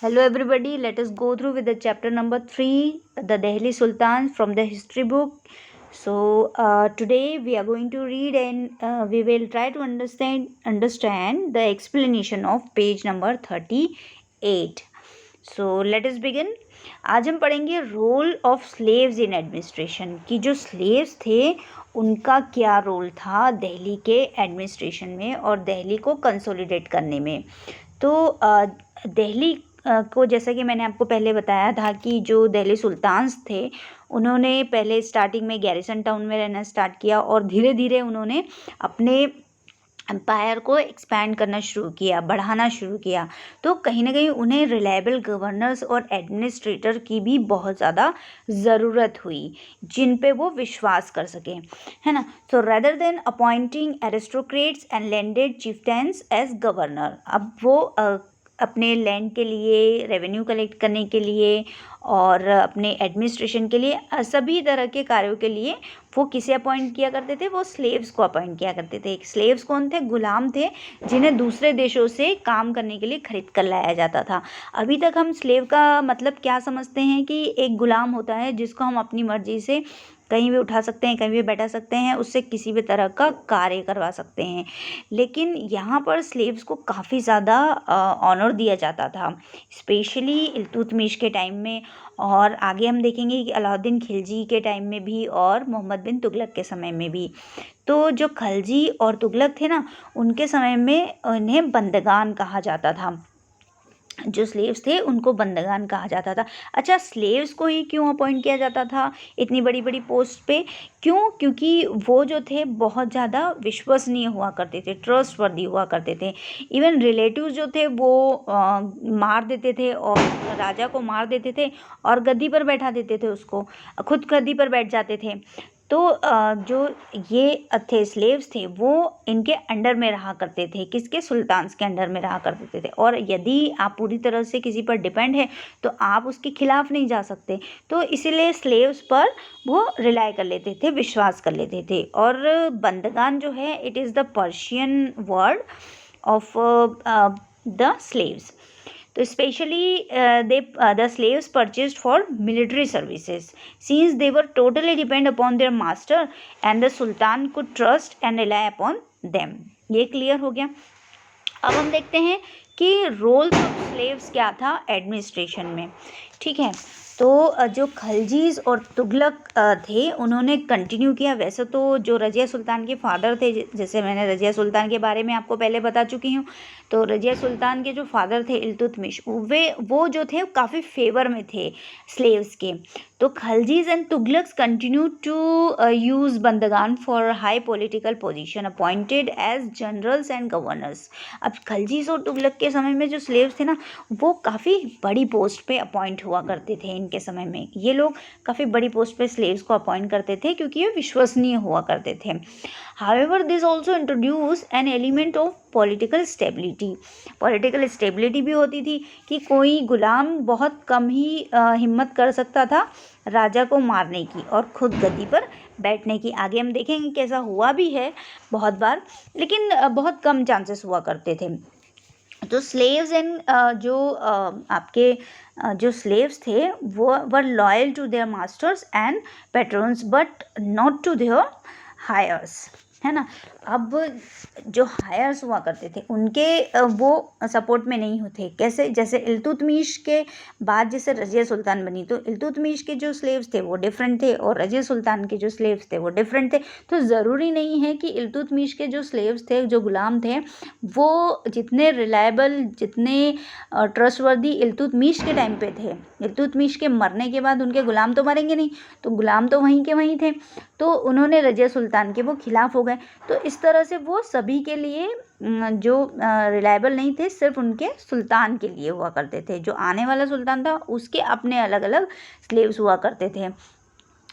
Hello everybody, let us go through with the chapter number 3, the Delhi Sultans from the history book. So today we are going to read and we will try to understand the explanation of page number 38. So let us begin. आज हम पढ़ेंगे role of slaves in administration कि जो slaves थे उनका क्या role था दिल्ली के एडमिनिस्ट्रेशन में और दिल्ली को कंसोलिडेट करने में। तो दिल्ली को जैसा कि मैंने आपको पहले बताया था कि जो दिल्ली सुल्तान्स थे उन्होंने पहले स्टार्टिंग में गैरिसन टाउन में रहना स्टार्ट किया और धीरे धीरे उन्होंने अपने एम्पायर को एक्सपैंड करना शुरू किया, बढ़ाना शुरू किया। तो कहीं ना कहीं उन्हें रिलायबल गवर्नर्स और एडमिनिस्ट्रेटर की भी बहुत ज़्यादा ज़रूरत हुई जिन पे वो विश्वास कर सकें, है ना। So rather than appointing aristocrats and landed chieftains as governor, अब वो अपने लैंड के लिए, रेवेन्यू कलेक्ट करने के लिए और अपने एडमिनिस्ट्रेशन के लिए, सभी तरह के कार्यों के लिए वो किसे अपॉइंट किया करते थे? वो स्लेव्स को अपॉइंट किया करते थे। स्लेव्स कौन थे? गुलाम थे जिन्हें दूसरे देशों से काम करने के लिए खरीद कर लाया जाता था। अभी तक हम स्लेव का मतलब क्या समझते हैं कि एक गुलाम होता है जिसको हम अपनी मर्जी से कहीं भी उठा सकते हैं, कहीं भी बैठा सकते हैं, उससे किसी भी तरह का कार्य करवा सकते हैं। लेकिन यहाँ पर स्लेव्स को काफ़ी ज़्यादा ऑनर दिया जाता था, स्पेशली इल्तुतमिश के टाइम में, और आगे हम देखेंगे कि अलाउद्दीन खिलजी के टाइम में भी और मोहम्मद बिन तुगलक के समय में भी। तो जो खलजी और तुगलक थे ना, उनके समय में उन्हें बंदगान कहा जाता था। जो स्लेव्स थे उनको बंदगान कहा जाता था। अच्छा, स्लेव्स को ही क्यों अपॉइंट किया जाता था इतनी बड़ी बड़ी पोस्ट पे? क्यों? क्योंकि वो जो थे बहुत ज़्यादा विश्वसनीय हुआ करते थे, ट्रस्टवर्दी हुआ करते थे। इवन रिलेटिव्स जो थे वो मार देते थे और राजा को मार देते थे और गद्दी पर बैठा देते थे उसको, खुद गद्दी पर बैठ जाते थे। तो जो ये थे स्लेव्स थे वो इनके अंडर में रहा करते थे। किसके? सुल्तान्स के अंडर में रहा करते थे। और यदि आप पूरी तरह से किसी पर डिपेंड है तो आप उसके खिलाफ नहीं जा सकते। तो इसीलिए स्लेव्स पर वो रिलाई कर लेते थे, विश्वास कर लेते थे। और बंदगान जो है, it is the Persian word of the slaves. तो specially the slaves purchased for military services since they were totally depend upon their master and the sultan could trust and rely upon them। ये clear हो गया। अब हम देखते हैं कि role of slaves क्या था एडमिनिस्ट्रेशन में। ठीक है, तो जो खलजीज और तुगलक थे उन्होंने कंटिन्यू किया। वैसे तो जो रजिया सुल्तान के फादर थे, जैसे मैंने रजिया सुल्तान के बारे में आपको पहले बता चुकी हूँ, तो रजिया सुल्तान के जो फादर थे इल्तुतमिश, वो जो थे काफ़ी फेवर में थे स्लेव्स के। तो Khaljis and Tughlaqs continue to use बंदगान for high political position appointed as generals and governors. अब खलजीज और तुगलक के समय में जो स्लेव्स थे ना, वो काफ़ी बड़ी पोस्ट पे अपॉइंट हुआ करते थे। इनके समय में ये लोग काफ़ी बड़ी पोस्ट पे स्लेव्स को अपॉइंट करते थे क्योंकि ये विश्वसनीय हुआ करते थे। However this also introduce an element of political stability. Political stability भी होती थी कि कोई गुलाम बहुत कम ही हिम्मत कर सकता था राजा को मारने की और खुद गद्दी पर बैठने की। आगे हम देखेंगे कैसा हुआ भी है बहुत बार, लेकिन बहुत कम चांसेस हुआ करते थे। तो स्लेव्स एंड जो आपके जो स्लेव्स थे वो were loyal to their masters and patrons but not to their heirs, है ना। अब जो हायर्स हुआ करते थे उनके वो सपोर्ट में नहीं होते। कैसे? जैसे इल्तुतमिश के बाद जैसे रजिया सुल्तान बनी तो इल्तुतमिश के जो स्लेव्स थे वो डिफरेंट थे और रजिया सुल्तान के जो स्लेव्स थे वो डिफरेंट थे। तो ज़रूरी नहीं है कि इल्तुतमिश के जो स्लेव्स थे, जो गुलाम थे, वो जितने रिलायबल, जितने ट्रस्टवर्दी इल्तुतमिश के टाइम पे थे, इल्तुतमिश के मरने के बाद उनके गुलाम तो मरेंगे नहीं, तो गुलाम तो वहीं के वहीं थे। तो उन्होंने रजिया सुल्तान के वो खिलाफ हो गए। तो इस तरह से वो सभी के लिए जो रिलायबल नहीं थे, सिर्फ उनके सुल्तान के लिए हुआ करते थे। जो आने वाला सुल्तान था उसके अपने अलग अलग स्लेव्स हुआ करते थे।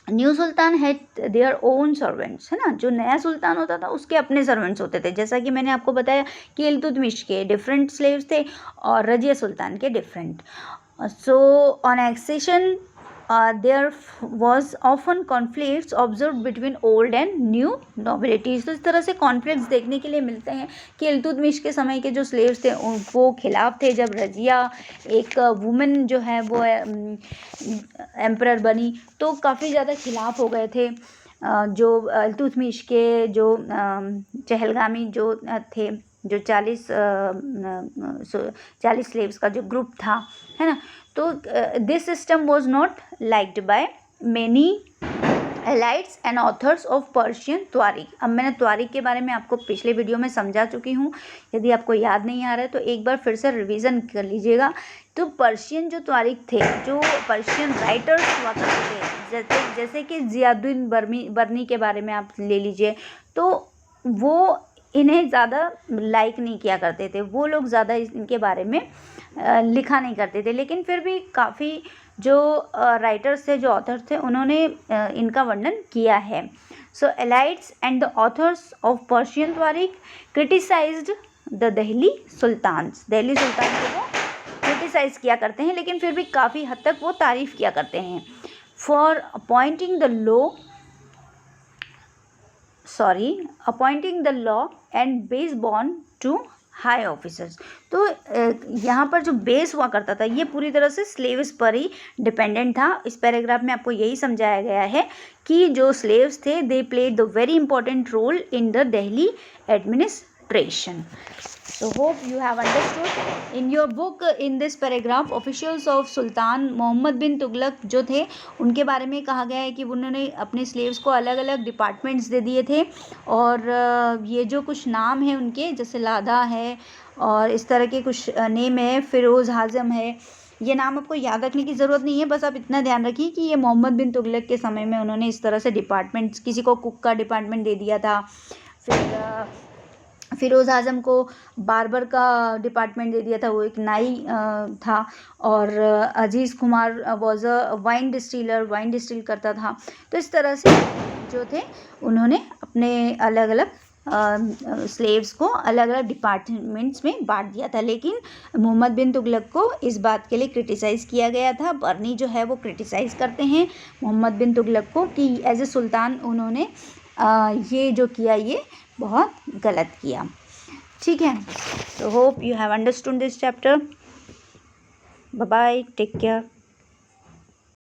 New Sultan had their own servants, है ना। जो नया सुल्तान होता था उसके अपने सर्वेंट्स होते थे। जैसा कि मैंने आपको बताया कि इल्तुतमिश के डिफरेंट स्लेव्स थे और रजिया सुल्तान के different. So on accession there was often conflicts observed between old and new nobilities. तो इस तरह से कॉन्फ्लिक्ट्स देखने के लिए मिलते हैं कि इल्तुतमिश के समय के जो स्लेव्स थे वो खिलाफ थे. जब रजिया एक वुमेन जो है वो एम्परर बनी तो काफ़ी ज़्यादा खिलाफ हो गए थे. जो इल्तुतमिश के जो चहलगामी जो थे, जो 40 स्लेव्स का जो ग्रुप था, है ना. तो this system was not liked by many elites and authors of Persian त्वारिक. अब मैंने त्वारिक के बारे में आपको पिछले वीडियो में समझा चुकी हूँ. यदि आपको याद नहीं आ रहा है तो एक बार फिर से रिवीजन कर लीजिएगा. तो पर्शियन जो त्वारिक थे, जो पर्शियन राइटर्स हुआ करते थे, जैसे कि ज़ियाउद्दीन बर्नी के बारे में आप ले लीजिए, तो वो इन्हें ज़्यादा लाइक नहीं किया करते थे. वो लोग ज़्यादा इनके बारे में लिखा नहीं करते थे. लेकिन फिर भी काफ़ी जो राइटर्स थे, जो ऑथर थे, उन्होंने इनका वर्णन किया है. So elites and the authors of Persian त्वारिक criticised the Delhi sultans. Delhi सुल्तान को वो क्रिटिसाइज किया करते हैं, लेकिन फिर भी काफ़ी हद तक वो तारीफ़ किया करते हैं. For appointing the low and base born to high officers. तो यहाँ पर जो बेस हुआ करता था ये पूरी तरह से स्लेव्स पर ही डिपेंडेंट था. इस पैराग्राफ में आपको यही समझाया गया है कि जो स्लेव्स थे they played the very important role in the Delhi administration. So hope you have understood. In your book, in this paragraph, officials of सुल्तान मोहम्मद बिन तुगलक जो थे उनके बारे में कहा गया है कि उन्होंने अपने स्लेव्स को अलग अलग डिपार्टमेंट्स दे दिए थे. और ये जो कुछ नाम है उनके, जैसे लादा है और इस तरह के कुछ नेम है, फ़िरोज़ आज़म है, ये नाम आपको याद रखने की ज़रूरत नहीं है. बस आप इतना ध्यान रखिए कि ये मोहम्मद बिन तुगलक के समय में उन्होंने इस तरह से डिपार्टमेंट्स, किसी को कुक का डिपार्टमेंट दे दिया था, फिर फ़िरोज़ आज़म को बार्बर का डिपार्टमेंट दे दिया था, वो एक नाई था. और Aziz Kumar was a wine distil करता था. तो इस तरह से जो थे उन्होंने अपने अलग अलग स्लेव्स को अलग अलग डिपार्टमेंट्स में बांट दिया था. लेकिन मोहम्मद बिन तुगलक को इस बात के लिए क्रिटिसाइज़ किया गया था. बर्नी जो है वो क्रिटिसाइज़ करते हैं मोहम्मद बिन तुगलक को कि एज ए सुल्तान उन्होंने ये जो किया ये बहुत गलत किया. ठीक है. तो hope you have understood this chapter. Bye bye, take care.